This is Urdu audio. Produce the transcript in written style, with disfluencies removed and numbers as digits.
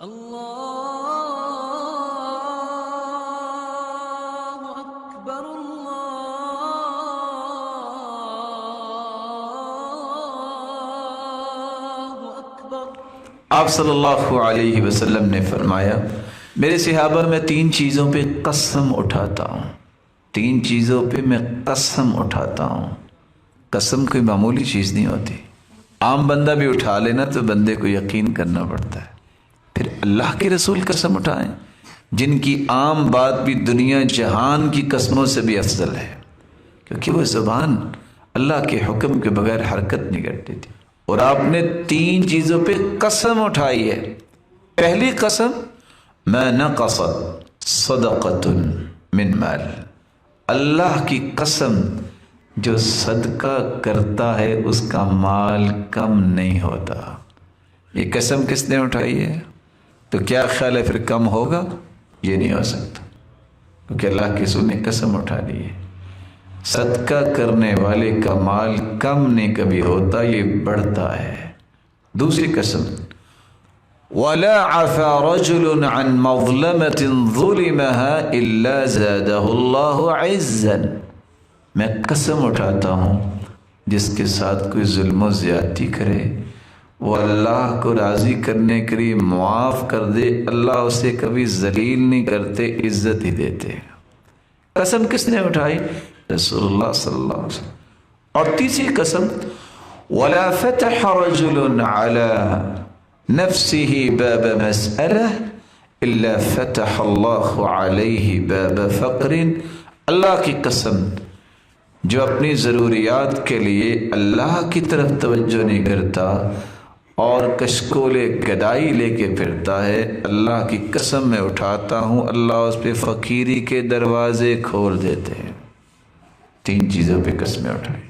اللہ اکبر اللہ اکبر۔ آپ صلی اللہ علیہ وسلم نے فرمایا، میرے صحابہ میں 3 چیزوں پہ قسم اٹھاتا ہوں، 3 چیزوں پہ میں قسم اٹھاتا ہوں۔ قسم کوئی معمولی چیز نہیں ہوتی، عام بندہ بھی اٹھا لینا تو بندے کو یقین کرنا پڑتا ہے، پھر اللہ کے رسول قسم اٹھائیں جن کی عام بات بھی دنیا جہان کی قسموں سے بھی افضل ہے، کیونکہ وہ زبان اللہ کے حکم کے بغیر حرکت نہیں کرتی تھی، اور آپ نے 3 چیزوں پہ قسم اٹھائی ہے۔ پہلی قسم، ما نقصت صدقۃ من مال، اللہ کی قسم جو صدقہ کرتا ہے اس کا مال کم نہیں ہوتا۔ یہ قسم کس نے اٹھائی ہے؟ تو کیا خیال ہے پھر کم ہوگا؟ یہ نہیں ہو سکتا، کیونکہ اللہ کے رسول نے قسم اٹھا لی ہے۔ صدقہ کرنے والے کا مال کم نہیں کبھی ہوتا، یہ بڑھتا ہے۔ دوسری قسم، وَلَا عَفَى رَجُلٌ عَنْ مَظْلَمَةٍ ظُلِمَهَا إِلَّا زَادَهُ اللَّهُ عِزًّا، میں قسم اٹھاتا ہوں جس کے ساتھ کوئی ظلم و زیادتی کرے وہ اللہ کو راضی کرنے کے لیے معاف کر دے، اللہ اسے کبھی ذلیل نہیں کرتے، عزت ہی دیتے۔ قسم کس نے اٹھائی؟ رسول اللہ صلی اللہ علیہ وسلم۔ اور تیسری قسم، وَلَا فَتَحَ رَجُلٌ عَلَى نَفْسِهِ بَابَ مَسْأَلَةٍ إِلَّا فَتَحَ اللَّهُ عَلَيْهِ بَابَ فَقْرٍ، اللہ کی قسم جو اپنی ضروریات کے لیے اللہ کی طرف توجہ نہیں کرتا اور کشکول گدائی لے کے پھرتا ہے، اللہ کی قسم میں اٹھاتا ہوں اللہ اس پہ فقیری کے دروازے کھول دیتے ہیں۔ 3 چیزوں پہ قسمیں اٹھائیں۔